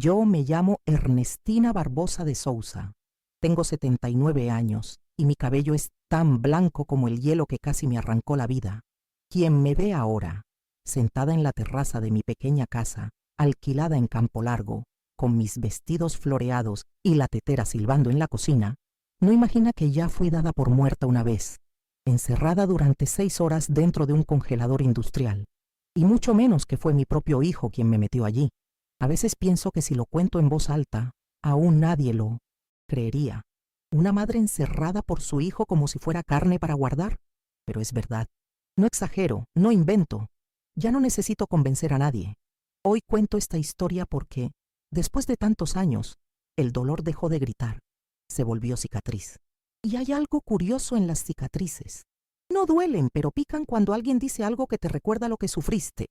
Yo me llamo Ernestina Barbosa de Sousa. Tengo 79 años y mi cabello es tan blanco como el hielo que casi me arrancó la vida. Quien me ve ahora, sentada en la terraza de mi pequeña casa, alquilada en Campo Largo, con mis vestidos floreados y la tetera silbando en la cocina, no imagina que ya fui dada por muerta una vez, encerrada durante 6 horas dentro de un congelador industrial, y mucho menos que fue mi propio hijo quien me metió allí. A veces pienso que si lo cuento en voz alta, aún nadie lo creería. Una madre encerrada por su hijo como si fuera carne para guardar. Pero es verdad. No exagero, no invento. Ya no necesito convencer a nadie. Hoy cuento esta historia porque, después de tantos años, el dolor dejó de gritar. Se volvió cicatriz. Y hay algo curioso en las cicatrices. No duelen, pero pican cuando alguien dice algo que te recuerda lo que sufriste.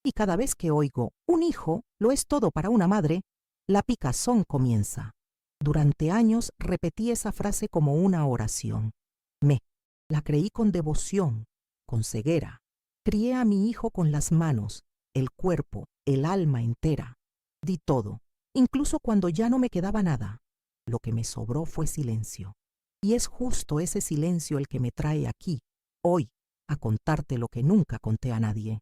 Y cada vez que oigo, un hijo lo es todo para una madre, la picazón comienza. Durante años repetí esa frase como una oración. La creí con devoción, con ceguera. Crié a mi hijo con las manos, el cuerpo, el alma entera. Di todo, incluso cuando ya no me quedaba nada. Lo que me sobró fue silencio. Y es justo ese silencio el que me trae aquí, hoy, a contarte lo que nunca conté a nadie.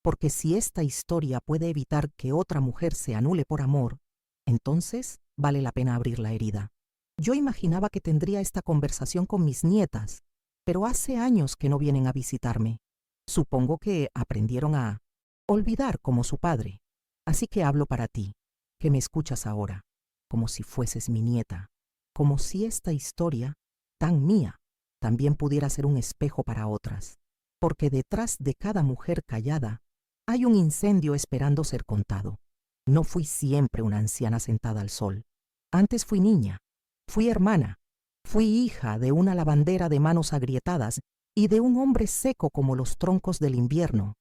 Porque si esta historia puede evitar que otra mujer se anule por amor, entonces vale la pena abrir la herida. Yo imaginaba que tendría esta conversación con mis nietas, pero hace años que no vienen a visitarme. Supongo que aprendieron a olvidar como su padre. Así que hablo para ti, que me escuchas ahora, como si fueses mi nieta, como si esta historia, tan mía, también pudiera ser un espejo para otras. Porque detrás de cada mujer callada hay un incendio esperando ser contado. No fui siempre una anciana sentada al sol. Antes fui niña, fui hermana, fui hija de una lavandera de manos agrietadas y de un hombre seco como los troncos del invierno.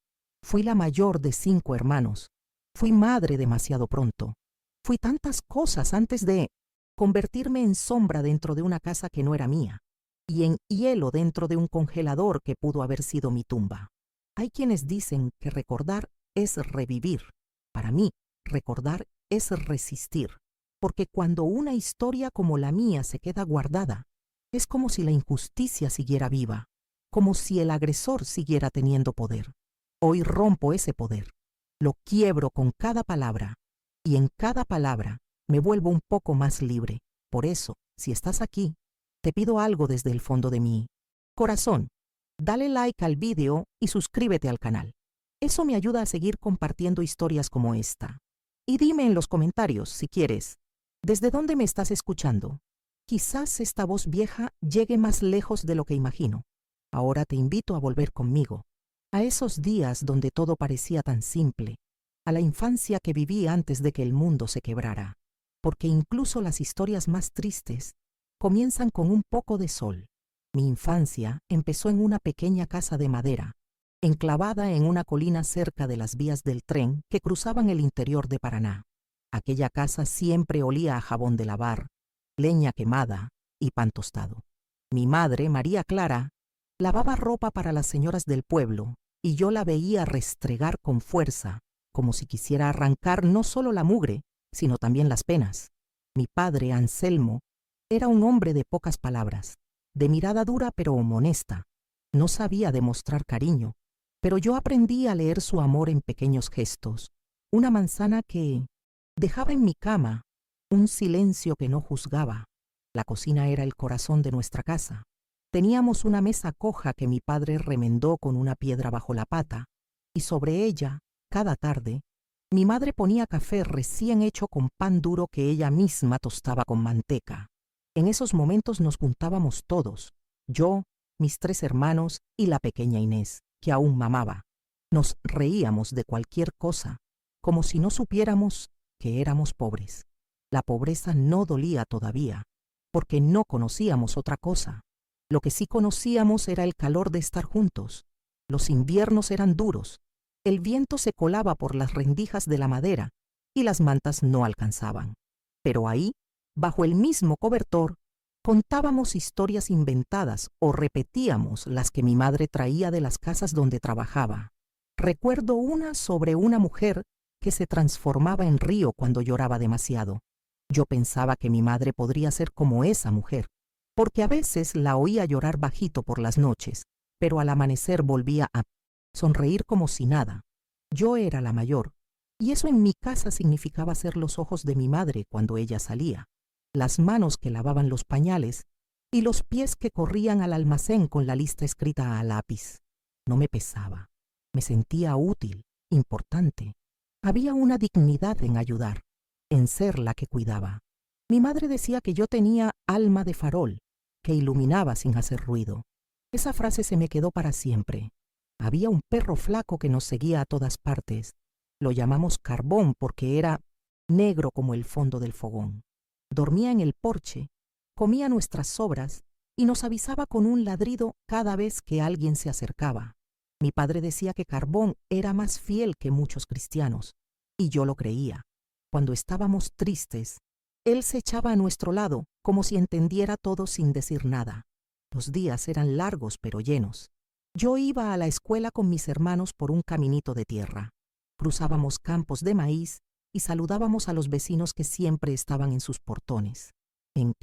Fui la mayor de 5 hermanos. Fui madre demasiado pronto. Fui tantas cosas antes de convertirme en sombra dentro de una casa que no era mía y en hielo dentro de un congelador que pudo haber sido mi tumba. Hay quienes dicen que recordar es revivir. Para mí, recordar es resistir, porque cuando una historia como la mía se queda guardada, es como si la injusticia siguiera viva, como si el agresor siguiera teniendo poder. Hoy rompo ese poder, lo quiebro con cada palabra, y en cada palabra me vuelvo un poco más libre. Por eso, si estás aquí, te pido algo desde el fondo de mi corazón. Dale like al vídeo y suscríbete al canal. Eso me ayuda a seguir compartiendo historias como esta. Y dime en los comentarios, si quieres, ¿desde dónde me estás escuchando? Quizás esta voz vieja llegue más lejos de lo que imagino. Ahora te invito a volver conmigo, a esos días donde todo parecía tan simple, a la infancia que viví antes de que el mundo se quebrara, porque incluso las historias más tristes comienzan con un poco de sol. Mi infancia empezó en una pequeña casa de madera, enclavada en una colina cerca de las vías del tren que cruzaban el interior de Paraná. Aquella casa siempre olía a jabón de lavar, leña quemada y pan tostado. Mi madre, María Clara, lavaba ropa para las señoras del pueblo y yo la veía restregar con fuerza, como si quisiera arrancar no solo la mugre, sino también las penas. Mi padre, Anselmo, era un hombre de pocas palabras, de mirada dura pero honesta. No sabía demostrar cariño, pero yo aprendí a leer su amor en pequeños gestos. Una manzana que dejaba en mi cama, un silencio que no juzgaba. La cocina era el corazón de nuestra casa. Teníamos una mesa coja que mi padre remendó con una piedra bajo la pata, y sobre ella, cada tarde, mi madre ponía café recién hecho con pan duro que ella misma tostaba con manteca. En esos momentos nos juntábamos todos, yo, mis 3 hermanos y la pequeña Inés, que aún mamaba. Nos reíamos de cualquier cosa, como si no supiéramos que éramos pobres. La pobreza no dolía todavía, porque no conocíamos otra cosa. Lo que sí conocíamos era el calor de estar juntos. Los inviernos eran duros, el viento se colaba por las rendijas de la madera y las mantas no alcanzaban. Pero ahí, bajo el mismo cobertor, contábamos historias inventadas o repetíamos las que mi madre traía de las casas donde trabajaba. Recuerdo una sobre una mujer que se transformaba en río cuando lloraba demasiado. Yo pensaba que mi madre podría ser como esa mujer, porque a veces la oía llorar bajito por las noches, pero al amanecer volvía a sonreír como si nada. Yo era la mayor, y eso en mi casa significaba ser los ojos de mi madre cuando ella salía, las manos que lavaban los pañales y los pies que corrían al almacén con la lista escrita a lápiz. No me pesaba, me sentía útil, importante. Había una dignidad en ayudar, en ser la que cuidaba. Mi madre decía que yo tenía alma de farol, que iluminaba sin hacer ruido. Esa frase se me quedó para siempre. Había un perro flaco que nos seguía a todas partes. Lo llamamos Carbón porque era negro como el fondo del fogón. Dormía en el porche, comía nuestras sobras y nos avisaba con un ladrido cada vez que alguien se acercaba. Mi padre decía que Carbón era más fiel que muchos cristianos, y yo lo creía. Cuando estábamos tristes, él se echaba a nuestro lado como si entendiera todo sin decir nada. Los días eran largos pero llenos. Yo iba a la escuela con mis hermanos por un caminito de tierra. Cruzábamos campos de maíz y saludábamos a los vecinos que siempre estaban en sus portones. En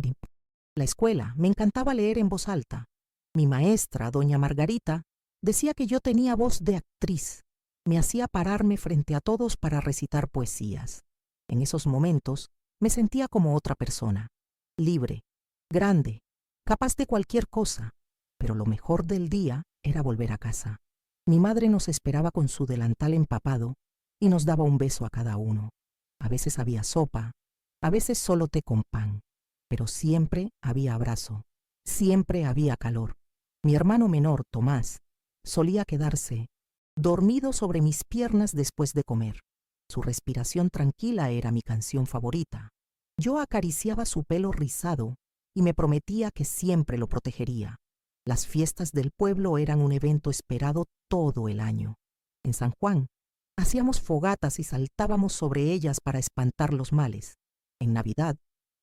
la escuela me encantaba leer en voz alta. Mi maestra, doña Margarita, decía que yo tenía voz de actriz. Me hacía pararme frente a todos para recitar poesías. En esos momentos me sentía como otra persona, libre, grande, capaz de cualquier cosa, pero lo mejor del día era volver a casa. Mi madre nos esperaba con su delantal empapado y nos daba un beso a cada uno. A veces había sopa, a veces solo té con pan, pero siempre había abrazo, siempre había calor. Mi hermano menor, Tomás, solía quedarse dormido sobre mis piernas después de comer. Su respiración tranquila era mi canción favorita. Yo acariciaba su pelo rizado y me prometía que siempre lo protegería. Las fiestas del pueblo eran un evento esperado todo el año. En San Juan, hacíamos fogatas y saltábamos sobre ellas para espantar los males. En Navidad,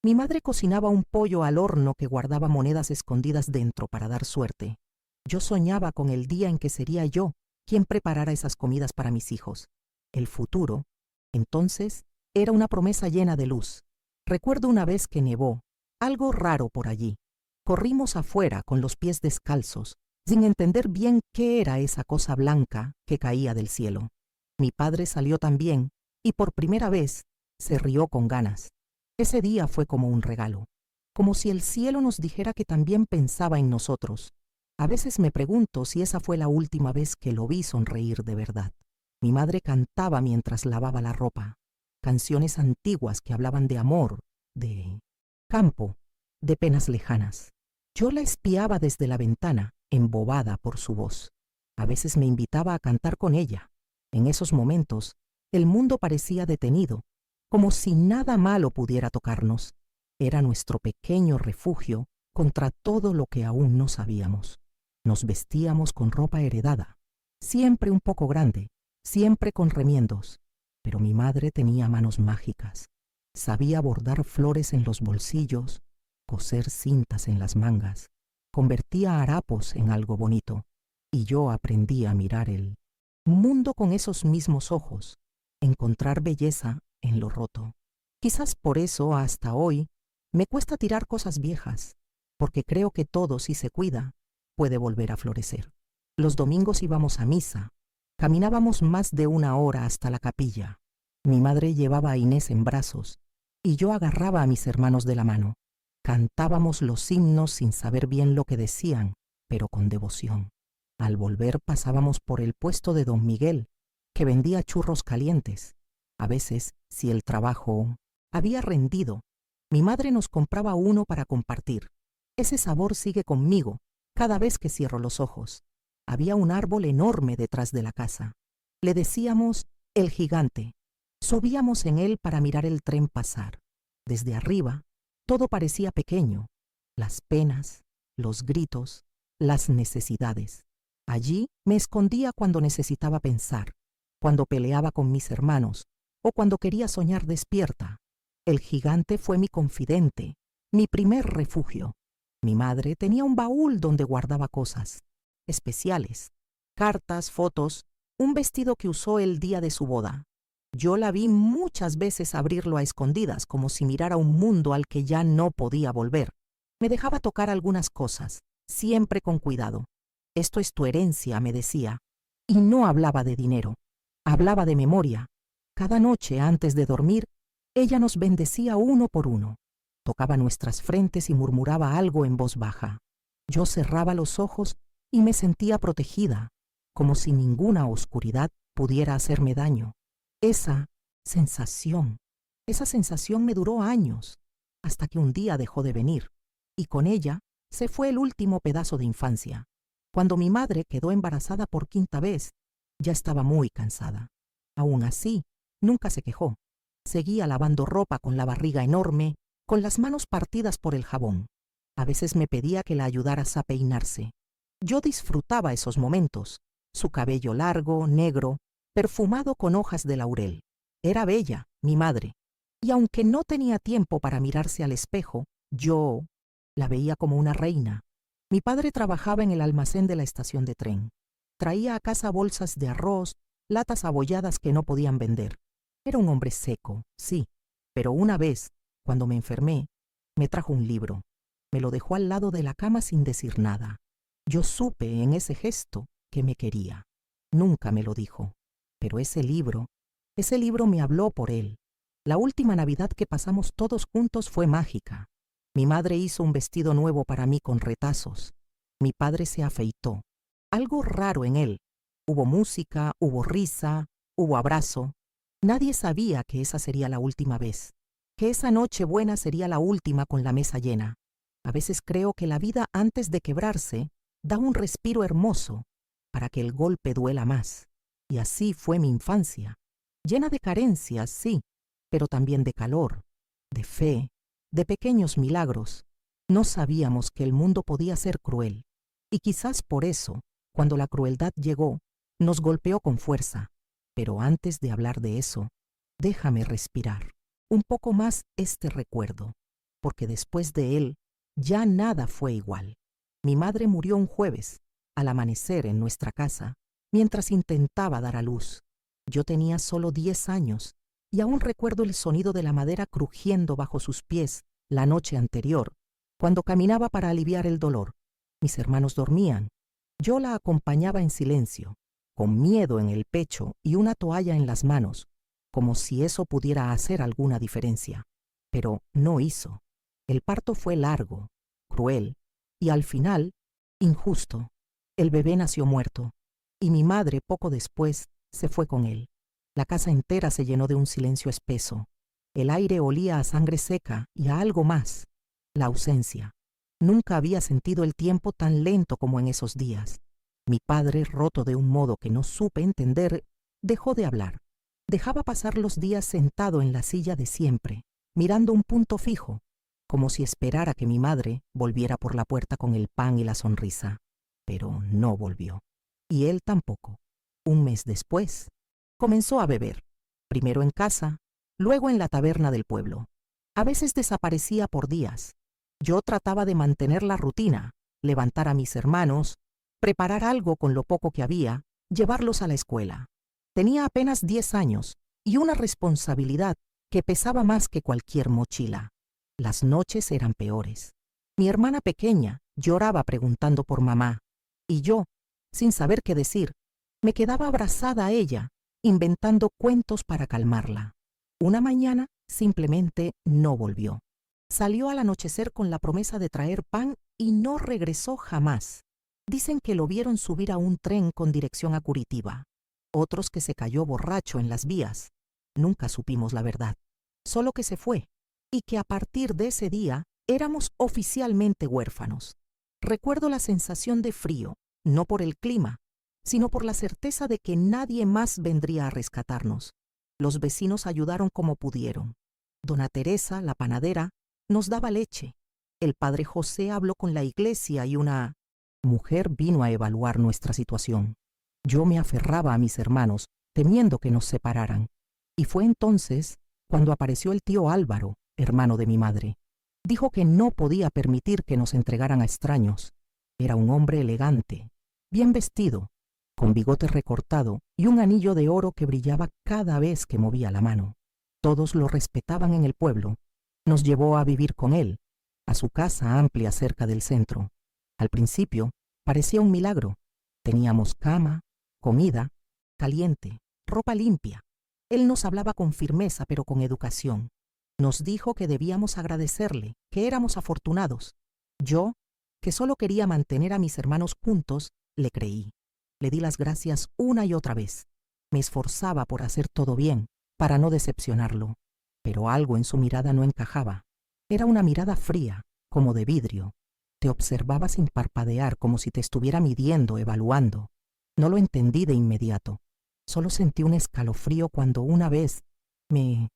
mi madre cocinaba un pollo al horno que guardaba monedas escondidas dentro para dar suerte. Yo soñaba con el día en que sería yo quien preparara esas comidas para mis hijos. El futuro, entonces, era una promesa llena de luz. Recuerdo una vez que nevó, algo raro por allí. Corrimos afuera con los pies descalzos, sin entender bien qué era esa cosa blanca que caía del cielo. Mi padre salió también, y por primera vez se rió con ganas. Ese día fue como un regalo, como si el cielo nos dijera que también pensaba en nosotros. A veces me pregunto si esa fue la última vez que lo vi sonreír de verdad. Mi madre cantaba mientras lavaba la ropa, canciones antiguas que hablaban de amor, de campo, de penas lejanas. Yo la espiaba desde la ventana, embobada por su voz. A veces me invitaba a cantar con ella. En esos momentos, el mundo parecía detenido, como si nada malo pudiera tocarnos. Era nuestro pequeño refugio contra todo lo que aún no sabíamos. Nos vestíamos con ropa heredada, siempre un poco grande, siempre con remiendos, pero mi madre tenía manos mágicas. Sabía bordar flores en los bolsillos, coser cintas en las mangas, convertía harapos en algo bonito, y yo aprendí a mirar el mundo con esos mismos ojos, encontrar belleza en lo roto. Quizás por eso hasta hoy me cuesta tirar cosas viejas, porque creo que todo, si se cuida, puede volver a florecer. Los domingos íbamos a misa, caminábamos más de 1 hora hasta la capilla. Mi madre llevaba a Inés en brazos y yo agarraba a mis hermanos de la mano. Cantábamos los himnos sin saber bien lo que decían, pero con devoción. Al volver pasábamos por el puesto de don Miguel, que vendía churros calientes. A veces, si el trabajo había rendido, mi madre nos compraba uno para compartir. Ese sabor sigue conmigo cada vez que cierro los ojos. Había un árbol enorme detrás de la casa. Le decíamos el gigante. Subíamos en él para mirar el tren pasar. Desde arriba, todo parecía pequeño. Las penas, los gritos, las necesidades. Allí me escondía cuando necesitaba pensar, cuando peleaba con mis hermanos o cuando quería soñar despierta. El gigante fue mi confidente, mi primer refugio. Mi madre tenía un baúl donde guardaba cosas especiales, cartas, fotos, un vestido que usó el día de su boda. Yo la vi muchas veces abrirlo a escondidas, como si mirara un mundo al que ya no podía volver. Me dejaba tocar algunas cosas, siempre con cuidado. Esto es tu herencia, me decía. Y no hablaba de dinero, hablaba de memoria. Cada noche antes de dormir, ella nos bendecía uno por uno. Tocaba nuestras frentes y murmuraba algo en voz baja. Yo cerraba los ojos y me sentía protegida, como si ninguna oscuridad pudiera hacerme daño. Esa sensación me duró años, hasta que un día dejó de venir, y con ella se fue el último pedazo de infancia. Cuando mi madre quedó embarazada por 5ª vez, ya estaba muy cansada. Aún así, nunca se quejó. Seguía lavando ropa con la barriga enorme, con las manos partidas por el jabón. A veces me pedía que la ayudaras a peinarse. Yo disfrutaba esos momentos. Su cabello largo, negro, perfumado con hojas de laurel. Era bella, mi madre. Y aunque no tenía tiempo para mirarse al espejo, yo la veía como una reina. Mi padre trabajaba en el almacén de la estación de tren. Traía a casa bolsas de arroz, latas abolladas que no podían vender. Era un hombre seco, sí, pero una vez, cuando me enfermé, me trajo un libro. Me lo dejó al lado de la cama sin decir nada. Yo supe en ese gesto que me quería. Nunca me lo dijo, pero ese libro me habló por él. La última Navidad que pasamos todos juntos fue mágica. Mi madre hizo un vestido nuevo para mí con retazos. Mi padre se afeitó. Algo raro en él. Hubo música, hubo risa, hubo abrazo. Nadie sabía que esa sería la última vez, que esa noche buena sería la última con la mesa llena. A veces creo que la vida antes de quebrarse da un respiro hermoso para que el golpe duela más. Y así fue mi infancia, llena de carencias, sí, pero también de calor, de fe, de pequeños milagros. No sabíamos que el mundo podía ser cruel, y quizás por eso, cuando la crueldad llegó, nos golpeó con fuerza. Pero antes de hablar de eso, déjame respirar un poco más este recuerdo, porque después de él ya nada fue igual. Mi madre murió un jueves, al amanecer en nuestra casa, mientras intentaba dar a luz. Yo tenía solo 10 años y aún recuerdo el sonido de la madera crujiendo bajo sus pies la noche anterior, cuando caminaba para aliviar el dolor. Mis hermanos dormían. Yo la acompañaba en silencio, con miedo en el pecho y una toalla en las manos, como si eso pudiera hacer alguna diferencia. Pero no hizo. El parto fue largo, cruel y al final, injusto. El bebé nació muerto y mi madre poco después se fue con él. La casa entera se llenó de un silencio espeso. El aire olía a sangre seca y a algo más, la ausencia. Nunca había sentido el tiempo tan lento como en esos días. Mi padre, roto de un modo que no supe entender, dejó de hablar. Dejaba pasar los días sentado en la silla de siempre, mirando un punto fijo, como si esperara que mi madre volviera por la puerta con el pan y la sonrisa. Pero no volvió. Y él tampoco. Un mes después, comenzó a beber. Primero en casa, luego en la taberna del pueblo. A veces desaparecía por días. Yo trataba de mantener la rutina, levantar a mis hermanos, preparar algo con lo poco que había, llevarlos a la escuela. Tenía apenas 10 años y una responsabilidad que pesaba más que cualquier mochila. Las noches eran peores. Mi hermana pequeña lloraba preguntando por mamá, y yo, sin saber qué decir, me quedaba abrazada a ella, inventando cuentos para calmarla. Una mañana simplemente no volvió. Salió al anochecer con la promesa de traer pan y no regresó jamás. Dicen que lo vieron subir a un tren con dirección a Curitiba. Otros que se cayó borracho en las vías. Nunca supimos la verdad. Solo que se fue, y que a partir de ese día éramos oficialmente huérfanos. Recuerdo la sensación de frío, no por el clima, sino por la certeza de que nadie más vendría a rescatarnos. Los vecinos ayudaron como pudieron. Dona Teresa, la panadera, nos daba leche. El padre José habló con la iglesia y una mujer vino a evaluar nuestra situación. Yo me aferraba a mis hermanos, temiendo que nos separaran. Y fue entonces cuando apareció el tío Álvaro, hermano de mi madre. Dijo que no podía permitir que nos entregaran a extraños. Era un hombre elegante, bien vestido, con bigote recortado y un anillo de oro que brillaba cada vez que movía la mano. Todos lo respetaban en el pueblo. Nos llevó a vivir con él, a su casa amplia cerca del centro. Al principio parecía un milagro. Teníamos cama, comida, caliente, ropa limpia. Él nos hablaba con firmeza pero con educación. Nos dijo que debíamos agradecerle, que éramos afortunados. Yo, que solo quería mantener a mis hermanos juntos, le creí. Le di las gracias una y otra vez. Me esforzaba por hacer todo bien, para no decepcionarlo. Pero algo en su mirada no encajaba. Era una mirada fría, como de vidrio. Te observaba sin parpadear, como si te estuviera midiendo, evaluando. No lo entendí de inmediato. Solo sentí un escalofrío cuando una vez me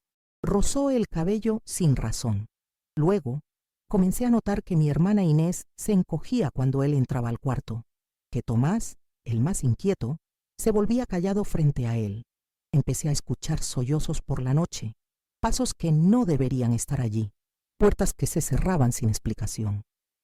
rozó el cabello sin razón. Luego, comencé a notar que mi hermana Inés se encogía cuando él entraba al cuarto, que Tomás, el más inquieto, se volvía callado frente a él. Empecé a escuchar sollozos por la noche, pasos que no deberían estar allí, puertas que se cerraban sin explicación.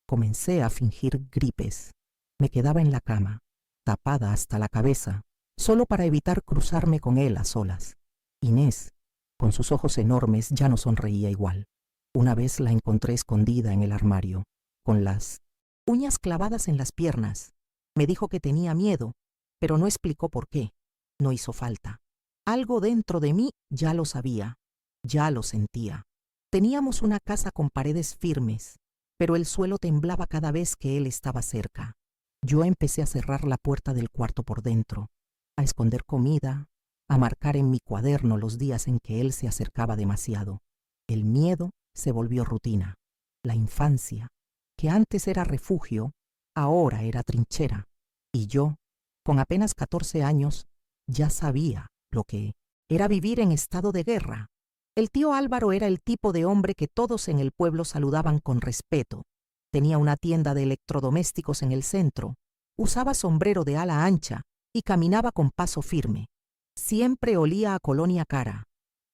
Comencé a fingir gripes. Me quedaba en la cama, tapada hasta la cabeza, solo para evitar cruzarme con él a solas. Inés, con sus ojos enormes, ya no sonreía igual. Una vez la encontré escondida en el armario, con las uñas clavadas en las piernas. Me dijo que tenía miedo, pero no explicó por qué. No hizo falta. Algo dentro de mí ya lo sabía, ya lo sentía. Teníamos una casa con paredes firmes, pero el suelo temblaba cada vez que él estaba cerca. Yo empecé a cerrar la puerta del cuarto por dentro, a esconder comida, a marcar en mi cuaderno los días en que él se acercaba demasiado. El miedo se volvió rutina. La infancia, que antes era refugio, ahora era trinchera. Y yo, con apenas 14 años, ya sabía lo que era vivir en estado de guerra. El tío Álvaro era el tipo de hombre que todos en el pueblo saludaban con respeto. Tenía una tienda de electrodomésticos en el centro, usaba sombrero de ala ancha y caminaba con paso firme. Siempre olía a colonia cara.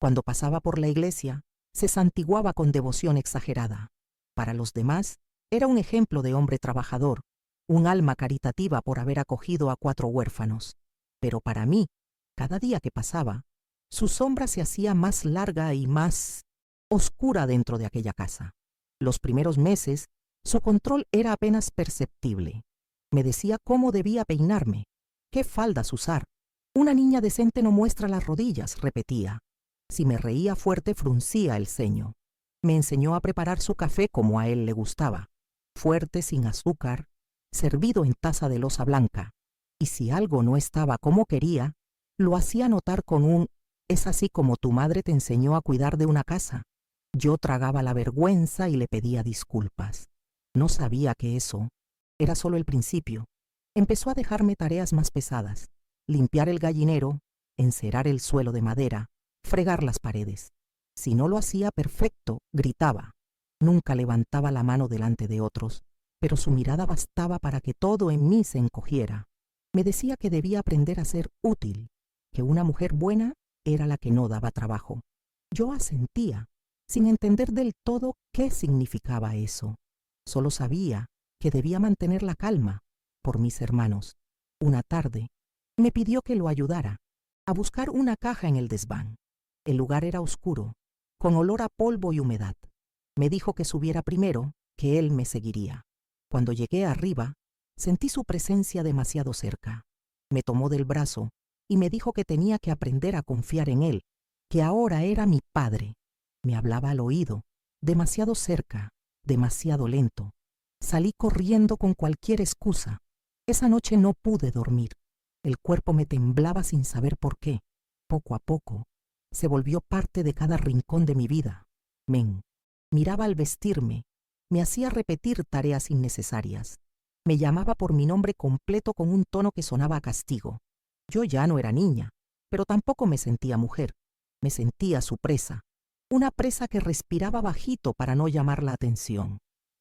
Cuando pasaba por la iglesia, se santiguaba con devoción exagerada. Para los demás, era un ejemplo de hombre trabajador, un alma caritativa por haber acogido a 4 huérfanos. Pero para mí, cada día que pasaba, su sombra se hacía más larga y más oscura dentro de aquella casa. Los primeros meses, su control era apenas perceptible. Me decía cómo debía peinarme, qué faldas usar. Una niña decente no muestra las rodillas, repetía. Si me reía fuerte, fruncía el ceño. Me enseñó a preparar su café como a él le gustaba, fuerte, sin azúcar, servido en taza de loza blanca. Y si algo no estaba como quería, lo hacía notar con un «es así como tu madre te enseñó a cuidar de una casa». Yo tragaba la vergüenza y le pedía disculpas. No sabía que eso era solo el principio. Empezó a dejarme tareas más pesadas: limpiar el gallinero, encerar el suelo de madera, fregar las paredes. Si no lo hacía perfecto, gritaba. Nunca levantaba la mano delante de otros, pero su mirada bastaba para que todo en mí se encogiera. Me decía que debía aprender a ser útil, que una mujer buena era la que no daba trabajo. Yo asentía, sin entender del todo qué significaba eso. Solo sabía que debía mantener la calma por mis hermanos. Una tarde, me pidió que lo ayudara a buscar una caja en el desván. El lugar era oscuro, con olor a polvo y humedad. Me dijo que subiera primero, que él me seguiría. Cuando llegué arriba, sentí su presencia demasiado cerca. Me tomó del brazo y me dijo que tenía que aprender a confiar en él, que ahora era mi padre. Me hablaba al oído, demasiado cerca, demasiado lento. Salí corriendo con cualquier excusa. Esa noche no pude dormir. El cuerpo me temblaba sin saber por qué. Poco a poco, se volvió parte de cada rincón de mi vida. Miraba al vestirme, me hacía repetir tareas innecesarias. Me llamaba por mi nombre completo con un tono que sonaba a castigo. Yo ya no era niña, pero tampoco me sentía mujer. Me sentía su presa. Una presa que respiraba bajito para no llamar la atención.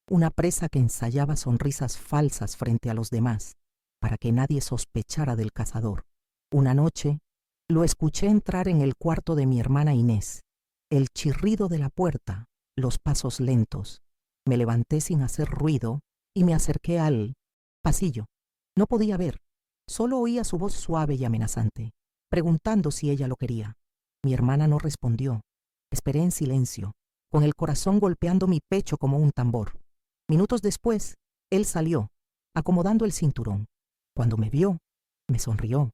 Una presa que ensayaba sonrisas falsas frente a los demás, para que nadie sospechara del cazador. Una noche, lo escuché entrar en el cuarto de mi hermana Inés. El chirrido de la puerta, los pasos lentos. Me levanté sin hacer ruido y me acerqué al pasillo. No podía ver, Solo oía su voz suave y amenazante, preguntando si ella lo quería. Mi hermana no respondió. Esperé en silencio, con el corazón golpeando mi pecho como un tambor. Minutos después, él salió, acomodando el cinturón. Cuando me vio, me sonrió.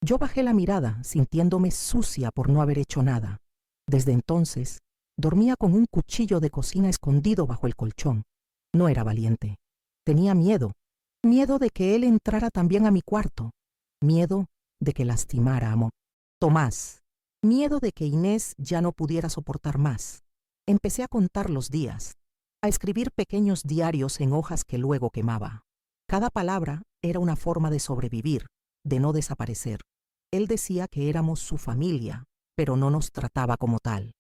Yo bajé la mirada, sintiéndome sucia por no haber hecho nada. Desde entonces, dormía con un cuchillo de cocina escondido bajo el colchón. No era valiente. Tenía miedo. Miedo de que él entrara también a mi cuarto. Miedo de que lastimara a Tomás. Miedo de que Inés ya no pudiera soportar más. Empecé a contar los días, a escribir pequeños diarios en hojas que luego quemaba. Cada palabra era una forma de sobrevivir, de no desaparecer. Él decía que éramos su familia, pero no nos trataba como tal.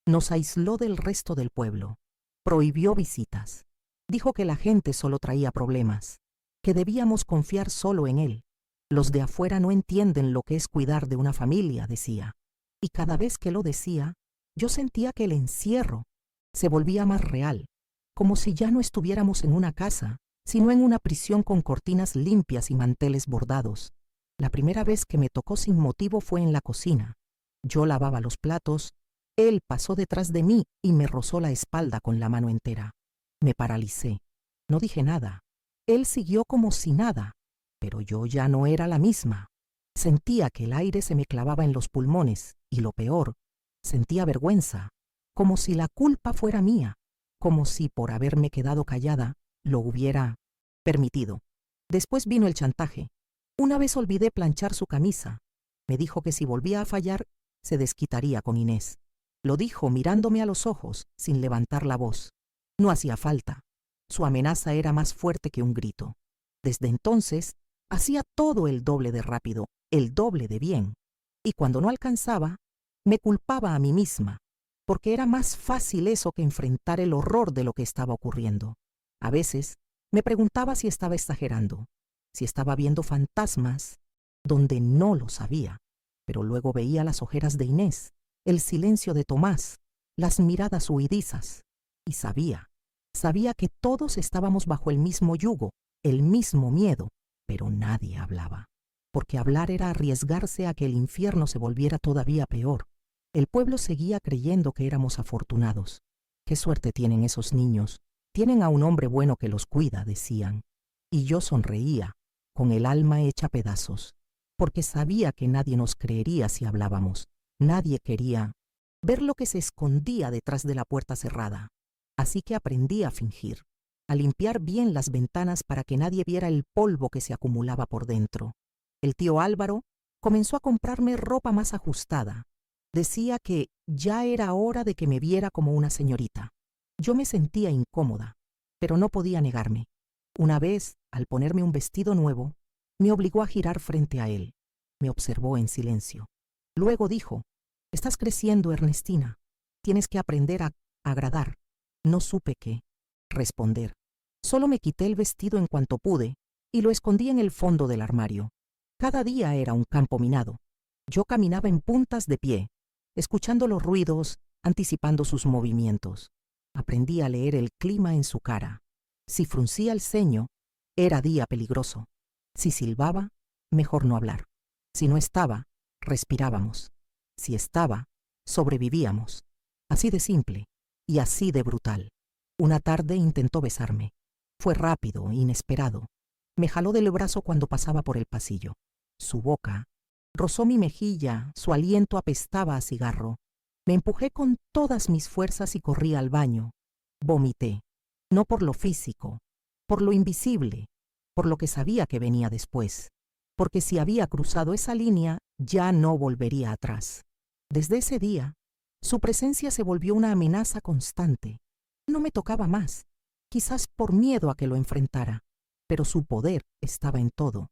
Nos aisló del resto del pueblo. Prohibió visitas. Dijo que la gente solo traía problemas, que debíamos confiar solo en él. Los de afuera no entienden lo que es cuidar de una familia, decía. Y cada vez que lo decía, yo sentía que el encierro se volvía más real, como si ya no estuviéramos en una casa, sino en una prisión con cortinas limpias y manteles bordados. La primera vez que me tocó sin motivo fue en la cocina. Yo lavaba los platos, él pasó detrás de mí y me rozó la espalda con la mano entera. Me paralicé. No dije nada. Él siguió como si nada, pero yo ya no era la misma. Sentía que el aire se me clavaba en los pulmones y lo peor, sentía vergüenza, como si la culpa fuera mía, como si por haberme quedado callada lo hubiera permitido. Después vino el chantaje. Una vez olvidé planchar su camisa. Me dijo que si volvía a fallar, se desquitaría con Inés. Lo dijo mirándome a los ojos, sin levantar la voz. No hacía falta. Su amenaza era más fuerte que un grito. Desde entonces, hacía todo el doble de rápido, el doble de bien. Y cuando no alcanzaba, me culpaba a mí misma, porque era más fácil eso que enfrentar el horror de lo que estaba ocurriendo. A veces, me preguntaba si estaba exagerando, si estaba viendo fantasmas, donde no lo sabía. Pero luego veía las ojeras de Inés, el silencio de Tomás, las miradas huidizas, y sabía que todos estábamos bajo el mismo yugo, el mismo miedo, pero nadie hablaba, porque hablar era arriesgarse a que el infierno se volviera todavía peor. El pueblo seguía creyendo que éramos afortunados. Qué suerte tienen esos niños, tienen a un hombre bueno que los cuida, decían. Y yo sonreía, con el alma hecha pedazos, porque sabía que nadie nos creería si hablábamos. Nadie quería ver lo que se escondía detrás de la puerta cerrada. Así que aprendí a fingir, a limpiar bien las ventanas para que nadie viera el polvo que se acumulaba por dentro. El tío Álvaro comenzó a comprarme ropa más ajustada. Decía que ya era hora de que me viera como una señorita. Yo me sentía incómoda, pero no podía negarme. Una vez, al ponerme un vestido nuevo, me obligó a girar frente a él. Me observó en silencio. Luego dijo: «Estás creciendo, Ernestina. Tienes que aprender a agradar». No supe qué responder. Solo me quité el vestido en cuanto pude y lo escondí en el fondo del armario. Cada día era un campo minado. Yo caminaba en puntas de pie, escuchando los ruidos, anticipando sus movimientos. Aprendí a leer el clima en su cara. Si fruncía el ceño, era día peligroso. Si silbaba, mejor no hablar. Si no estaba, respirábamos. Si estaba, sobrevivíamos. Así de simple y así de brutal. Una tarde intentó besarme. Fue rápido, inesperado. Me jaló del brazo cuando pasaba por el pasillo. Su boca rozó mi mejilla, su aliento apestaba a cigarro. Me empujé con todas mis fuerzas y corrí al baño. Vomité, no por lo físico, por lo invisible, por lo que sabía que venía después, porque si había cruzado esa línea, ya no volvería atrás. Desde ese día, su presencia se volvió una amenaza constante. No me tocaba más, quizás por miedo a que lo enfrentara, pero su poder estaba en todo,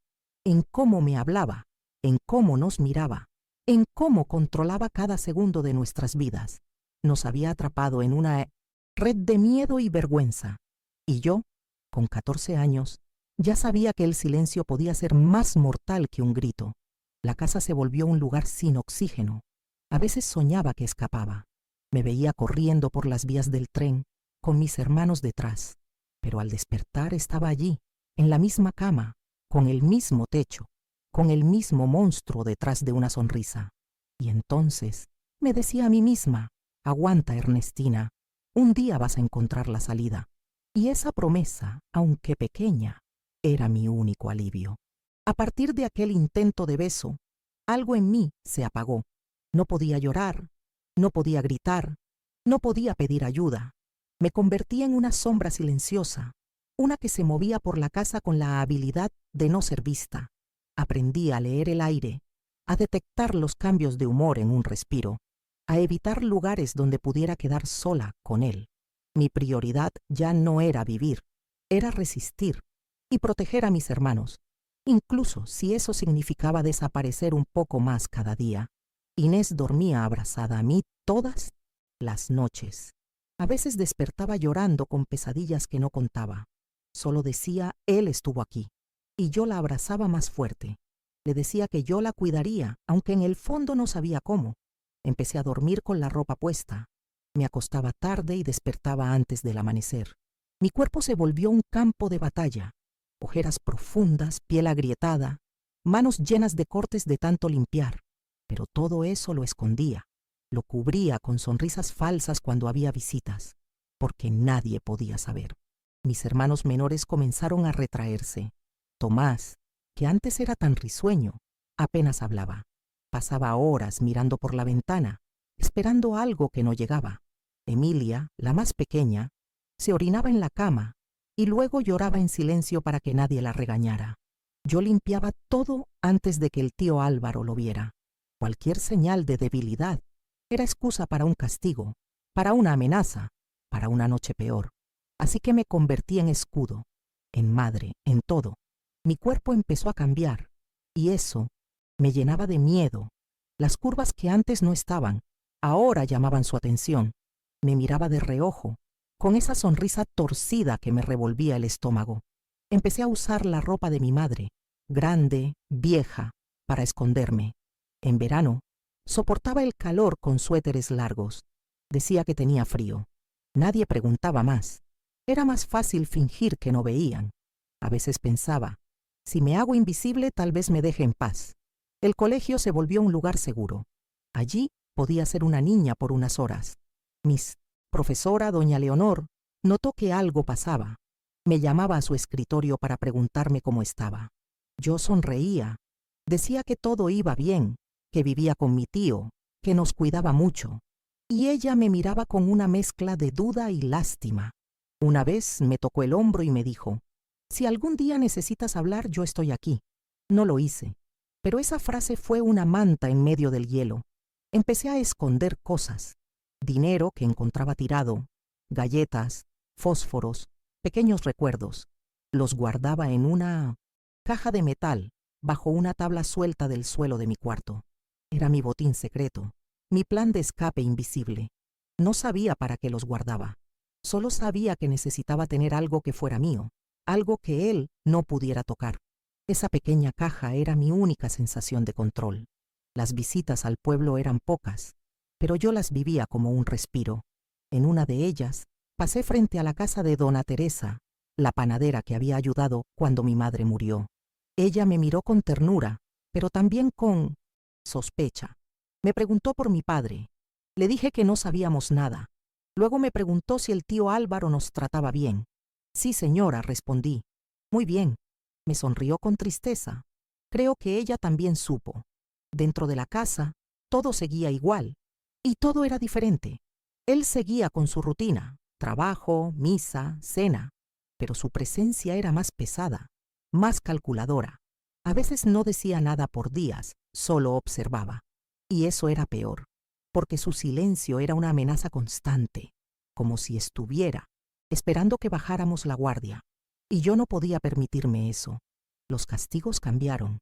en cómo me hablaba, en cómo nos miraba, en cómo controlaba cada segundo de nuestras vidas. Nos había atrapado en una red de miedo y vergüenza, y yo, con 14 años, ya sabía que el silencio podía ser más mortal que un grito. La casa se volvió un lugar sin oxígeno. A veces soñaba que escapaba. Me veía corriendo por las vías del tren, con mis hermanos detrás, pero al despertar estaba allí, en la misma cama, con el mismo techo, con el mismo monstruo detrás de una sonrisa. Y entonces me decía a mí misma, aguanta, Ernestina, un día vas a encontrar la salida. Y esa promesa, aunque pequeña, era mi único alivio. A partir de aquel intento de beso, algo en mí se apagó. No podía llorar, no podía gritar, no podía pedir ayuda. Me convertí en una sombra silenciosa, una que se movía por la casa con la habilidad de no ser vista. Aprendí a leer el aire, a detectar los cambios de humor en un respiro, a evitar lugares donde pudiera quedar sola con él. Mi prioridad ya no era vivir, era resistir y proteger a mis hermanos, incluso si eso significaba desaparecer un poco más cada día. Inés dormía abrazada a mí todas las noches. A veces despertaba llorando con pesadillas que no contaba. Solo decía, él estuvo aquí. Y yo la abrazaba más fuerte. Le decía que yo la cuidaría, aunque en el fondo no sabía cómo. Empecé a dormir con la ropa puesta. Me acostaba tarde y despertaba antes del amanecer. Mi cuerpo se volvió un campo de batalla. Ojeras profundas, piel agrietada, manos llenas de cortes de tanto limpiar. Pero todo eso lo escondía. Lo cubría con sonrisas falsas cuando había visitas, porque nadie podía saber. Mis hermanos menores comenzaron a retraerse. Tomás, que antes era tan risueño, apenas hablaba. Pasaba horas mirando por la ventana, esperando algo que no llegaba. Emilia, la más pequeña, se orinaba en la cama y luego lloraba en silencio para que nadie la regañara. Yo limpiaba todo antes de que el tío Álvaro lo viera. Cualquier señal de debilidad era excusa para un castigo, para una amenaza, para una noche peor. Así que me convertí en escudo, en madre, en todo. Mi cuerpo empezó a cambiar, y eso me llenaba de miedo. Las curvas que antes no estaban, ahora llamaban su atención. Me miraba de reojo, con esa sonrisa torcida que me revolvía el estómago. Empecé a usar la ropa de mi madre, grande, vieja, para esconderme. En verano, soportaba el calor con suéteres largos. Decía que tenía frío. Nadie preguntaba más. Era más fácil fingir que no veían. A veces pensaba, si me hago invisible tal vez me deje en paz. El colegio se volvió un lugar seguro. Allí podía ser una niña por unas horas. Miss profesora, doña Leonor, notó que algo pasaba. Me llamaba a su escritorio para preguntarme cómo estaba. Yo sonreía. Decía que todo iba bien, que vivía con mi tío, que nos cuidaba mucho. Y ella me miraba con una mezcla de duda y lástima. Una vez me tocó el hombro y me dijo, si algún día necesitas hablar, yo estoy aquí. No lo hice, pero esa frase fue una manta en medio del hielo. Empecé a esconder cosas. Dinero que encontraba tirado, galletas, fósforos, pequeños recuerdos. Los guardaba en una caja de metal bajo una tabla suelta del suelo de mi cuarto. Era mi botín secreto, mi plan de escape invisible. No sabía para qué los guardaba. Solo sabía que necesitaba tener algo que fuera mío, algo que él no pudiera tocar. Esa pequeña caja era mi única sensación de control. Las visitas al pueblo eran pocas, pero yo las vivía como un respiro. En una de ellas, pasé frente a la casa de dona Teresa, la panadera que había ayudado cuando mi madre murió. Ella me miró con ternura, pero también con sospecha. Me preguntó por mi padre. Le dije que no sabíamos nada. Luego me preguntó si el tío Álvaro nos trataba bien. Sí, señora, respondí. Muy bien. Me sonrió con tristeza. Creo que ella también supo. Dentro de la casa, todo seguía igual. Y todo era diferente. Él seguía con su rutina, trabajo, misa, cena. Pero su presencia era más pesada, más calculadora. A veces no decía nada por días, solo observaba. Y eso era peor, porque su silencio era una amenaza constante, como si estuviera esperando que bajáramos la guardia. Y yo no podía permitirme eso. Los castigos cambiaron.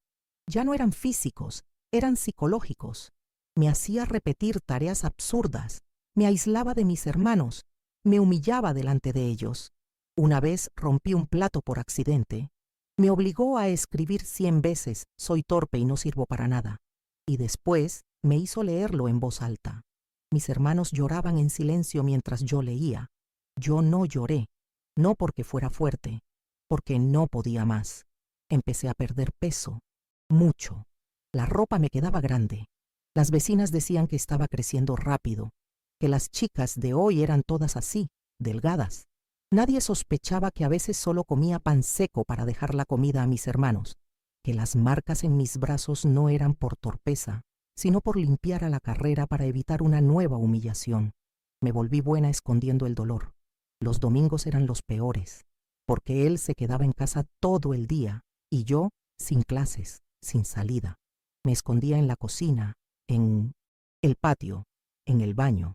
Ya no eran físicos, eran psicológicos. Me hacía repetir tareas absurdas, me aislaba de mis hermanos, me humillaba delante de ellos. Una vez rompí un plato por accidente. Me obligó a escribir 100 veces, soy torpe y no sirvo para nada. Y después me hizo leerlo en voz alta. Mis hermanos lloraban en silencio mientras yo leía. Yo no lloré, no porque fuera fuerte, porque no podía más. Empecé a perder peso. mucho. La ropa me quedaba grande. Las vecinas decían que estaba creciendo rápido, que las chicas de hoy eran todas así, delgadas. Nadie sospechaba que a veces solo comía pan seco para dejar la comida a mis hermanos, que las marcas en mis brazos no eran por torpeza, sino por limpiar a la carrera para evitar una nueva humillación. Me volví buena escondiendo el dolor. Los domingos eran los peores, porque él se quedaba en casa todo el día y yo sin clases, sin salida. Me escondía en la cocina, en el patio, en el baño,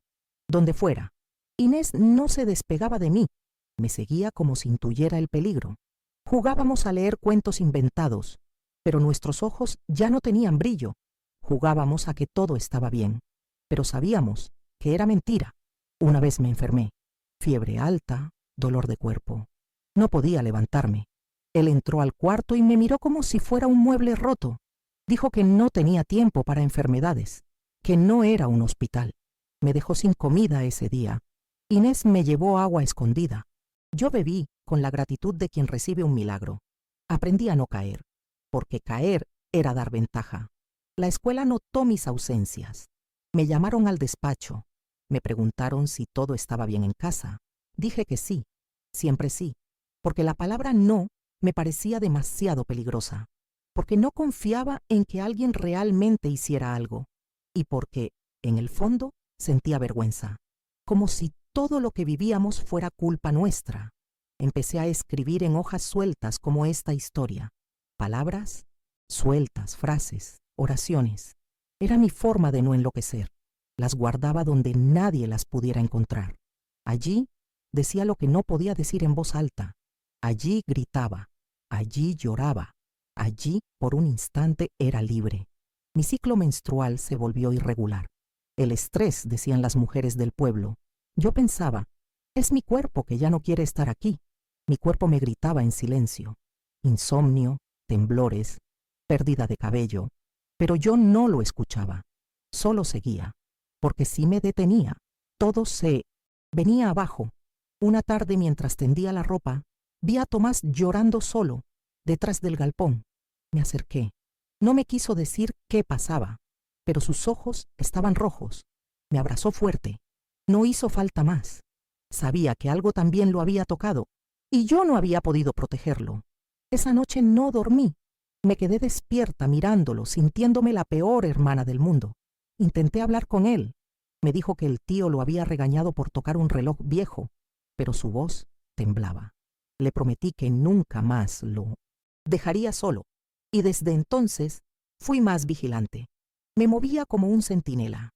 donde fuera. Inés no se despegaba de mí. Me seguía como si intuyera el peligro. Jugábamos a leer cuentos inventados, pero nuestros ojos ya no tenían brillo. Jugábamos a que todo estaba bien, pero sabíamos que era mentira. Una vez me enfermé. Fiebre alta, dolor de cuerpo. No podía levantarme. Él entró al cuarto y me miró como si fuera un mueble roto. Dijo que no tenía tiempo para enfermedades, que no era un hospital. Me dejó sin comida ese día. Inés me llevó agua escondida. Yo bebí con la gratitud de quien recibe un milagro. Aprendí a no caer, porque caer era dar ventaja. La escuela notó mis ausencias. Me llamaron al despacho. Me preguntaron si todo estaba bien en casa. Dije que sí, siempre sí, porque la palabra no me parecía demasiado peligrosa, porque no confiaba en que alguien realmente hiciera algo, y porque, en el fondo, sentía vergüenza, como si todo lo que vivíamos fuera culpa nuestra. Empecé a escribir en hojas sueltas como esta historia. Palabras sueltas, frases, oraciones. Era mi forma de no enloquecer. Las guardaba donde nadie las pudiera encontrar. Allí decía lo que no podía decir en voz alta. Allí gritaba. Allí lloraba. Allí, por un instante, era libre. Mi ciclo menstrual se volvió irregular. El estrés, decían las mujeres del pueblo. Yo pensaba, es mi cuerpo que ya no quiere estar aquí. Mi cuerpo me gritaba en silencio. Insomnio, temblores, pérdida de cabello. Pero yo no lo escuchaba. Solo seguía. Porque si me detenía, todo se venía abajo. Una tarde, mientras tendía la ropa, vi a Tomás llorando solo, detrás del galpón. Me acerqué. No me quiso decir qué pasaba, pero sus ojos estaban rojos. Me abrazó fuerte. No hizo falta más. Sabía que algo también lo había tocado, y yo no había podido protegerlo. Esa noche no dormí. Me quedé despierta mirándolo, sintiéndome la peor hermana del mundo. Intenté hablar con él. Me dijo que el tío lo había regañado por tocar un reloj viejo, pero su voz temblaba. Le prometí que nunca más lo dejaría solo, y desde entonces fui más vigilante. Me movía como un centinela.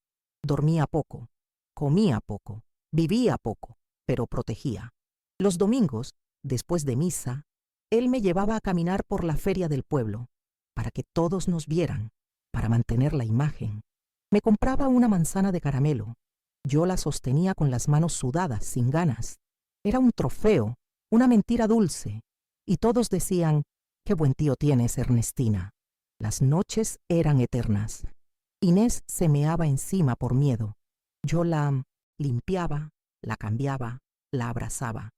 Dormía poco, comía poco, vivía poco, pero protegía. Los domingos, después de misa, él me llevaba a caminar por la feria del pueblo, para que todos nos vieran, para mantener la imagen. Me compraba una manzana de caramelo. Yo la sostenía con las manos sudadas, sin ganas. Era un trofeo, una mentira dulce. Y todos decían, qué buen tío tienes, Ernestina. Las noches eran eternas. Inés se meaba encima por miedo. Yo la limpiaba, la cambiaba, la abrazaba.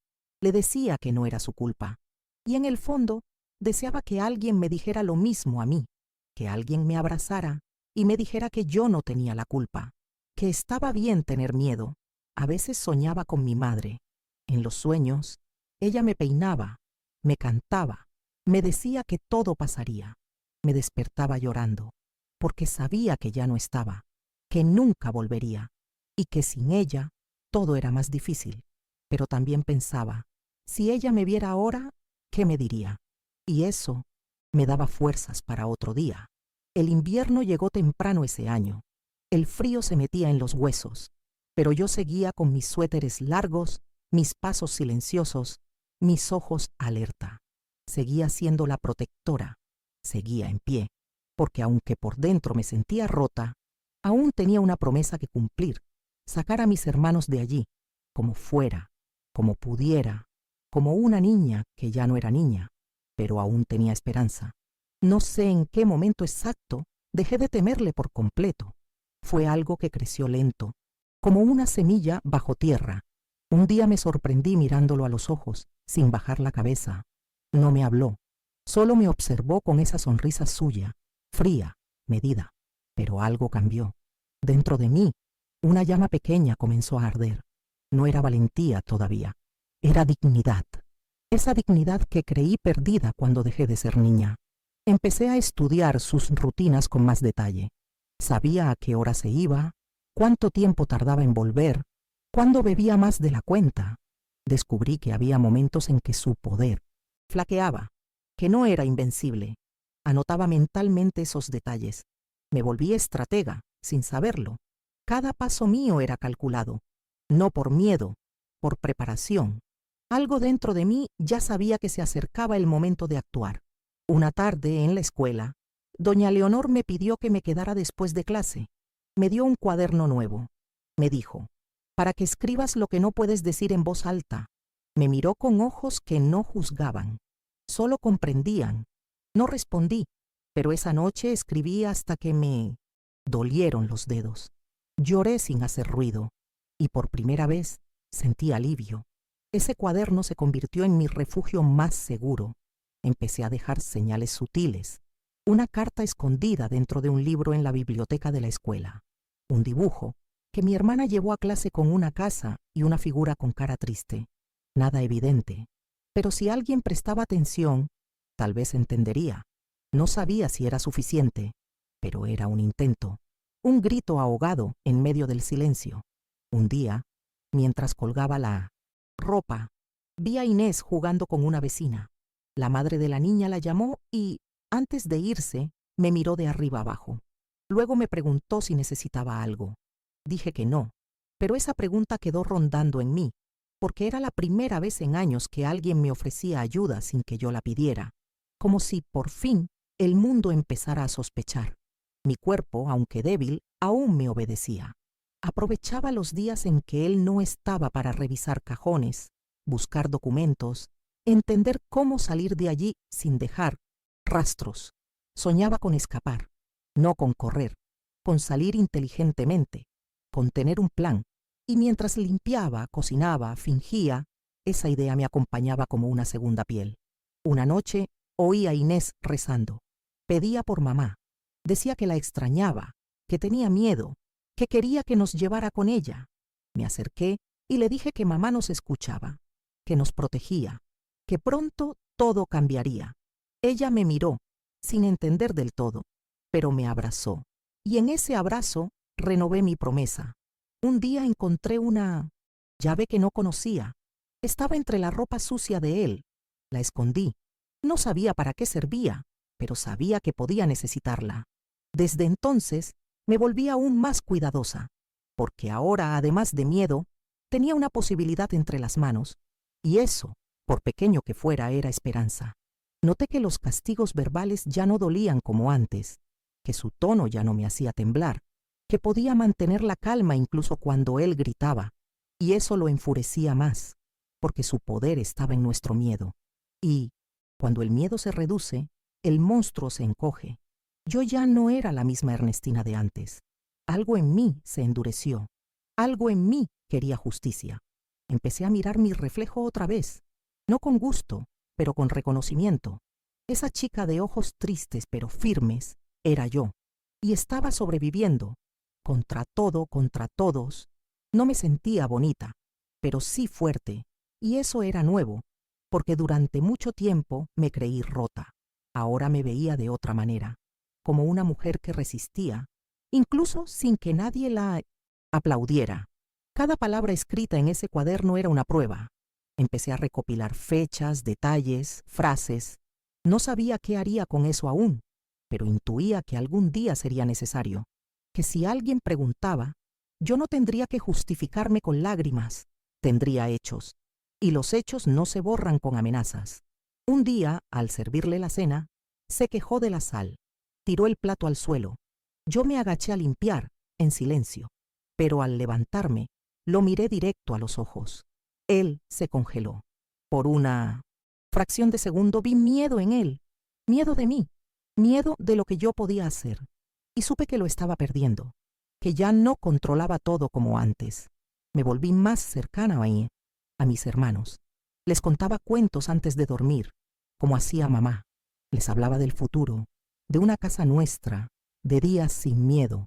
Le decía que no era su culpa. Y en el fondo, deseaba que alguien me dijera lo mismo a mí, que alguien me abrazara y me dijera que yo no tenía la culpa, que estaba bien tener miedo. A veces soñaba con mi madre. En los sueños, ella me peinaba, me cantaba, me decía que todo pasaría. Me despertaba llorando, porque sabía que ya no estaba, que nunca volvería, y que sin ella todo era más difícil. Pero también pensaba, si ella me viera ahora, ¿qué me diría? Y eso me daba fuerzas para otro día. El invierno llegó temprano ese año. El frío se metía en los huesos, pero yo seguía con mis suéteres largos, mis pasos silenciosos, mis ojos alerta. Seguía siendo la protectora, seguía en pie, porque aunque por dentro me sentía rota, aún tenía una promesa que cumplir, sacar a mis hermanos de allí, como fuera, como pudiera, como una niña que ya no era niña, pero aún tenía esperanza. No sé en qué momento exacto dejé de temerle por completo. Fue algo que creció lento, como una semilla bajo tierra. Un día me sorprendí mirándolo a los ojos, sin bajar la cabeza. No me habló, solo me observó con esa sonrisa suya, fría, medida. Pero algo cambió. Dentro de mí, una llama pequeña comenzó a arder. No era valentía todavía, era dignidad. Esa dignidad que creí perdida cuando dejé de ser niña. Empecé a estudiar sus rutinas con más detalle. Sabía a qué hora se iba, cuánto tiempo tardaba en volver, cuándo bebía más de la cuenta. Descubrí que había momentos en que su poder flaqueaba, que no era invencible. Anotaba mentalmente esos detalles. Me volví estratega, sin saberlo. Cada paso mío era calculado, no por miedo, por preparación. Algo dentro de mí ya sabía que se acercaba el momento de actuar. Una tarde, en la escuela, doña Leonor me pidió que me quedara después de clase. Me dio un cuaderno nuevo. Me dijo, para que escribas lo que no puedes decir en voz alta. Me miró con ojos que no juzgaban, solo comprendían. No respondí, pero esa noche escribí hasta que me dolieron los dedos. Lloré sin hacer ruido, y por primera vez sentí alivio. Ese cuaderno se convirtió en mi refugio más seguro. Empecé a dejar señales sutiles. Una carta escondida dentro de un libro en la biblioteca de la escuela. Un dibujo que mi hermana llevó a clase con una casa y una figura con cara triste. Nada evidente, pero si alguien prestaba atención, tal vez entendería. No sabía si era suficiente, pero era un intento. Un grito ahogado en medio del silencio. Un día, mientras colgaba la ropa, vi a Inés jugando con una vecina. La madre de la niña la llamó y, antes de irse, me miró de arriba abajo. Luego me preguntó si necesitaba algo. Dije que no, pero esa pregunta quedó rondando en mí, porque era la primera vez en años que alguien me ofrecía ayuda sin que yo la pidiera, como si, por fin, el mundo empezara a sospechar. Mi cuerpo, aunque débil, aún me obedecía. Aprovechaba los días en que él no estaba para revisar cajones, buscar documentos, entender cómo salir de allí sin dejar rastros. Soñaba con escapar, no con correr, con salir inteligentemente, con tener un plan. Y mientras limpiaba, cocinaba, fingía, esa idea me acompañaba como una segunda piel. Una noche oí a Inés rezando. Pedía por mamá. Decía que la extrañaba, que tenía miedo, que quería que nos llevara con ella. Me acerqué y le dije que mamá nos escuchaba, que nos protegía, que pronto todo cambiaría. Ella me miró, sin entender del todo, pero me abrazó. Y en ese abrazo renové mi promesa. Un día encontré una llave que no conocía. Estaba entre la ropa sucia de él. La escondí. No sabía para qué servía, pero sabía que podía necesitarla. Desde entonces me volví aún más cuidadosa, porque ahora, además de miedo, tenía una posibilidad entre las manos, y eso, por pequeño que fuera, era esperanza. Noté que los castigos verbales ya no dolían como antes, que su tono ya no me hacía temblar, que podía mantener la calma incluso cuando él gritaba, y eso lo enfurecía más, porque su poder estaba en nuestro miedo. Y, cuando el miedo se reduce, el monstruo se encoge. Yo ya no era la misma Ernestina de antes. Algo en mí se endureció. Algo en mí quería justicia. Empecé a mirar mi reflejo otra vez, no con gusto, pero con reconocimiento. Esa chica de ojos tristes pero firmes era yo, y estaba sobreviviendo. Contra todo, contra todos. No me sentía bonita, pero sí fuerte, y eso era nuevo, porque durante mucho tiempo me creí rota. Ahora me veía de otra manera, como una mujer que resistía, incluso sin que nadie la aplaudiera. Cada palabra escrita en ese cuaderno era una prueba. Empecé a recopilar fechas, detalles, frases. No sabía qué haría con eso aún, pero intuía que algún día sería necesario, que si alguien preguntaba, yo no tendría que justificarme con lágrimas, tendría hechos, y los hechos no se borran con amenazas. Un día, al servirle la cena, se quejó de la sal, tiró el plato al suelo. Yo me agaché a limpiar, en silencio, pero al levantarme, lo miré directo a los ojos. Él se congeló. Por una fracción de segundo vi miedo en él, miedo de mí, miedo de lo que yo podía hacer, y supe que lo estaba perdiendo, que ya no controlaba todo como antes. Me volví más cercana a mis hermanos. Les contaba cuentos antes de dormir, como hacía mamá. Les hablaba del futuro, de una casa nuestra, de días sin miedo.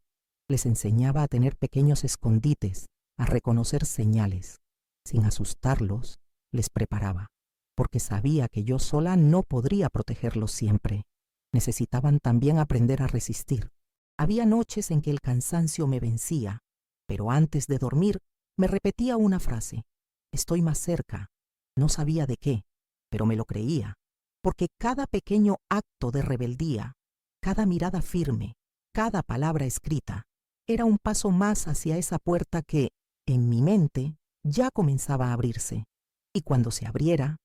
Les enseñaba a tener pequeños escondites, a reconocer señales. Sin asustarlos, les preparaba, porque sabía que yo sola no podría protegerlos siempre. Necesitaban también aprender a resistir. Había noches en que el cansancio me vencía, pero antes de dormir me repetía una frase: estoy más cerca. No sabía de qué, pero me lo creía, porque cada pequeño acto de rebeldía, cada mirada firme, cada palabra escrita, era un paso más hacia esa puerta que, en mi mente, ya comenzaba a abrirse. Y cuando se abriera,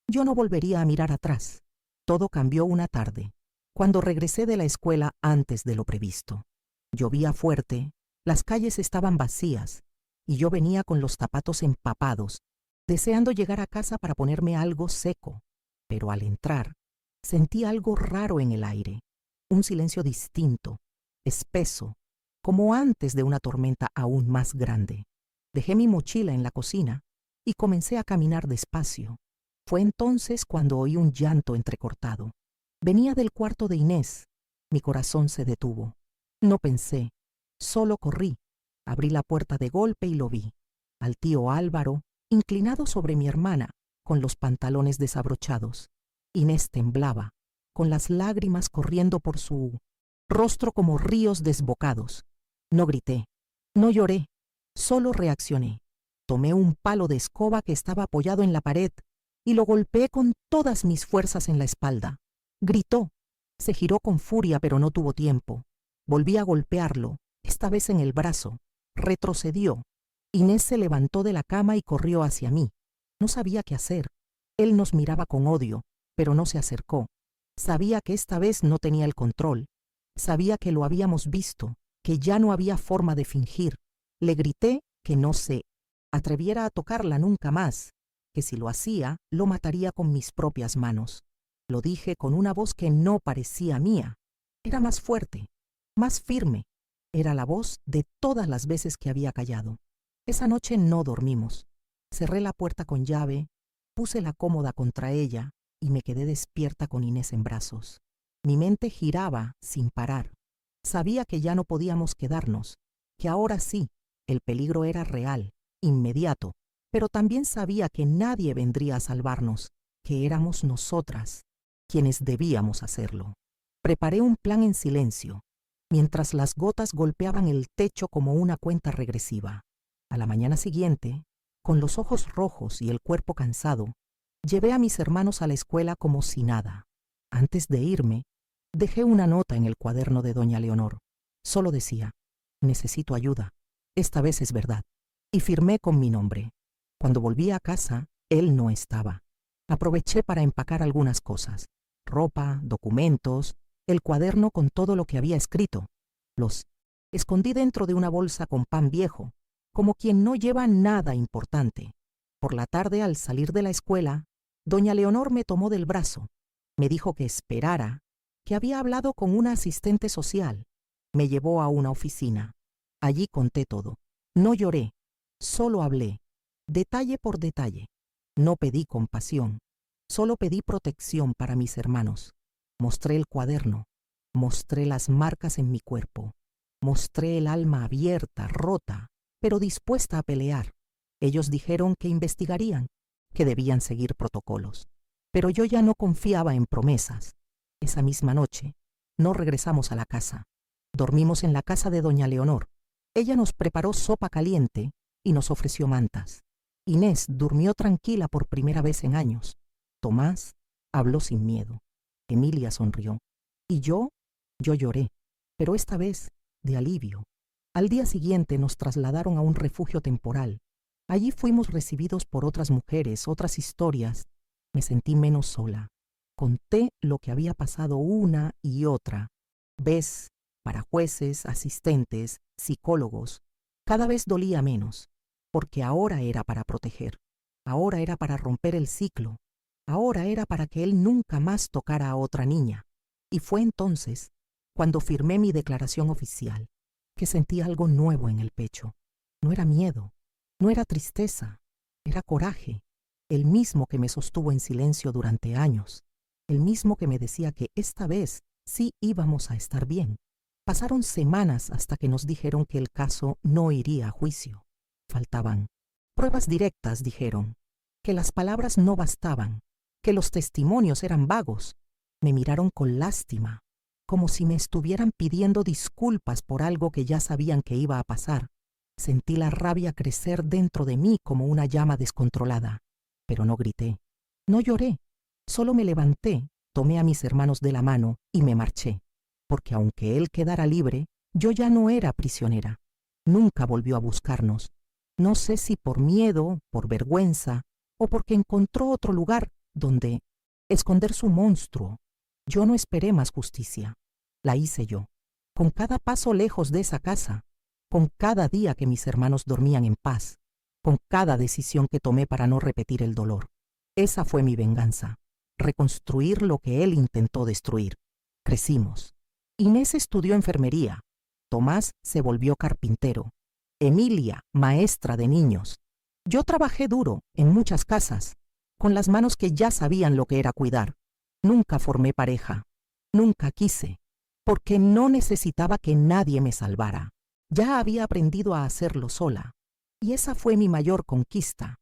yo no volvería a mirar atrás. Todo cambió una tarde, cuando regresé de la escuela antes de lo previsto. Llovía fuerte, las calles estaban vacías, y yo venía con los zapatos empapados, deseando llegar a casa para ponerme algo seco. Pero al entrar, sentí algo raro en el aire, un silencio distinto, espeso, como antes de una tormenta aún más grande. Dejé mi mochila en la cocina y comencé a caminar despacio. Fue entonces cuando oí un llanto entrecortado. Venía del cuarto de Inés. Mi corazón se detuvo. No pensé, solo corrí. Abrí la puerta de golpe y lo vi, al tío Álvaro, inclinado sobre mi hermana, con los pantalones desabrochados. Inés temblaba, con las lágrimas corriendo por su rostro como ríos desbocados. No grité, no lloré, solo reaccioné. Tomé un palo de escoba que estaba apoyado en la pared y lo golpeé con todas mis fuerzas en la espalda. Gritó. Se giró con furia, pero no tuvo tiempo. Volví a golpearlo, esta vez en el brazo. Retrocedió. Inés se levantó de la cama y corrió hacia mí. No sabía qué hacer. Él nos miraba con odio, pero no se acercó. Sabía que esta vez no tenía el control. Sabía que lo habíamos visto, que ya no había forma de fingir. Le grité que no se atreviera a tocarla nunca más, que si lo hacía, lo mataría con mis propias manos. Lo dije con una voz que no parecía mía. Era más fuerte, más firme. Era la voz de todas las veces que había callado. Esa noche no dormimos. Cerré la puerta con llave, puse la cómoda contra ella y me quedé despierta con Inés en brazos. Mi mente giraba sin parar. Sabía que ya no podíamos quedarnos, que ahora sí, el peligro era real, inmediato, pero también sabía que nadie vendría a salvarnos, que éramos nosotras quienes debíamos hacerlo. Preparé un plan en silencio, mientras las gotas golpeaban el techo como una cuenta regresiva. A la mañana siguiente, con los ojos rojos y el cuerpo cansado, llevé a mis hermanos a la escuela como si nada. Antes de irme, dejé una nota en el cuaderno de doña Leonor. Solo decía: necesito ayuda. Esta vez es verdad. Y firmé con mi nombre. Cuando volví a casa, él no estaba. Aproveché para empacar algunas cosas: ropa, documentos, el cuaderno con todo lo que había escrito. Los escondí dentro de una bolsa con pan viejo, como quien no lleva nada importante. Por la tarde, al salir de la escuela, doña Leonor me tomó del brazo. Me dijo que esperara, que había hablado con una asistente social. Me llevó a una oficina. Allí conté todo. No lloré, solo hablé, detalle por detalle. No pedí compasión, solo pedí protección para mis hermanos. Mostré el cuaderno, mostré las marcas en mi cuerpo, mostré el alma abierta, rota, pero dispuesta a pelear. Ellos dijeron que investigarían, que debían seguir protocolos. Pero yo ya no confiaba en promesas. Esa misma noche, no regresamos a la casa. Dormimos en la casa de doña Leonor. Ella nos preparó sopa caliente y nos ofreció mantas. Inés durmió tranquila por primera vez en años. Tomás habló sin miedo. Emilia sonrió. Y yo lloré, pero esta vez de alivio. Al día siguiente nos trasladaron a un refugio temporal. Allí fuimos recibidos por otras mujeres, otras historias. Me sentí menos sola. Conté lo que había pasado una y otra vez para jueces, asistentes, psicólogos. Cada vez dolía menos, porque ahora era para proteger. Ahora era para romper el ciclo. Ahora era para que él nunca más tocara a otra niña. Y fue entonces, cuando firmé mi declaración oficial, que sentí algo nuevo en el pecho. No era miedo, no era tristeza, era coraje, el mismo que me sostuvo en silencio durante años, el mismo que me decía que esta vez sí íbamos a estar bien. Pasaron semanas hasta que nos dijeron que el caso no iría a juicio. Faltaban pruebas directas, dijeron, que las palabras no bastaban, que los testimonios eran vagos. Me miraron con lástima, como si me estuvieran pidiendo disculpas por algo que ya sabían que iba a pasar. Sentí la rabia crecer dentro de mí como una llama descontrolada, pero no grité, no lloré, solo me levanté, tomé a mis hermanos de la mano y me marché, porque aunque él quedara libre, yo ya no era prisionera. Nunca volvió a buscarnos. No sé si por miedo, por vergüenza o porque encontró otro lugar donde esconder su monstruo. Yo no esperé más justicia. La hice yo, con cada paso lejos de esa casa, con cada día que mis hermanos dormían en paz, con cada decisión que tomé para no repetir el dolor. Esa fue mi venganza, reconstruir lo que él intentó destruir. Crecimos. Inés estudió enfermería, Tomás se volvió carpintero, Emilia, maestra de niños. Yo trabajé duro en muchas casas, con las manos que ya sabían lo que era cuidar. Nunca formé pareja, nunca quise, porque no necesitaba que nadie me salvara. Ya había aprendido a hacerlo sola, y esa fue mi mayor conquista.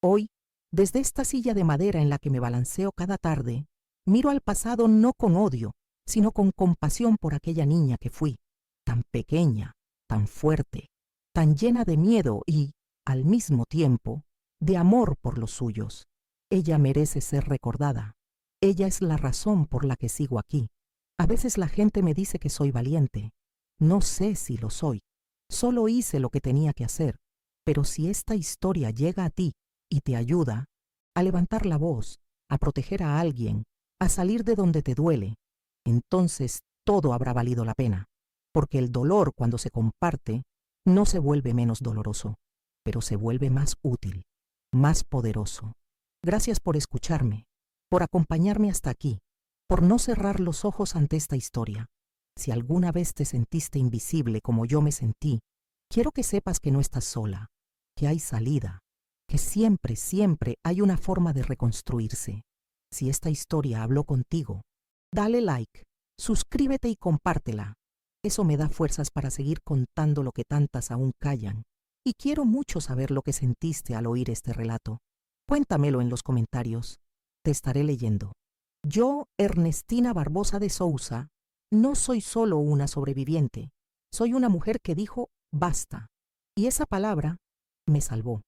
Hoy, desde esta silla de madera en la que me balanceo cada tarde, miro al pasado no con odio, sino con compasión por aquella niña que fui, tan pequeña, tan fuerte, tan llena de miedo y, al mismo tiempo, de amor por los suyos. Ella merece ser recordada. Ella es la razón por la que sigo aquí. A veces la gente me dice que soy valiente. No sé si lo soy. Solo hice lo que tenía que hacer. Pero si esta historia llega a ti y te ayuda a levantar la voz, a proteger a alguien, a salir de donde te duele, entonces todo habrá valido la pena. Porque el dolor, cuando se comparte, no se vuelve menos doloroso, pero se vuelve más útil, más poderoso. Gracias por escucharme, por acompañarme hasta aquí, por no cerrar los ojos ante esta historia. Si alguna vez te sentiste invisible como yo me sentí, quiero que sepas que no estás sola, que hay salida, que siempre, siempre hay una forma de reconstruirse. Si esta historia habló contigo, dale like, suscríbete y compártela. Eso me da fuerzas para seguir contando lo que tantas aún callan. Y quiero mucho saber lo que sentiste al oír este relato. Cuéntamelo en los comentarios. Te estaré leyendo. Yo, Ernestina Barbosa de Sousa, no soy solo una sobreviviente. Soy una mujer que dijo basta. Y esa palabra me salvó.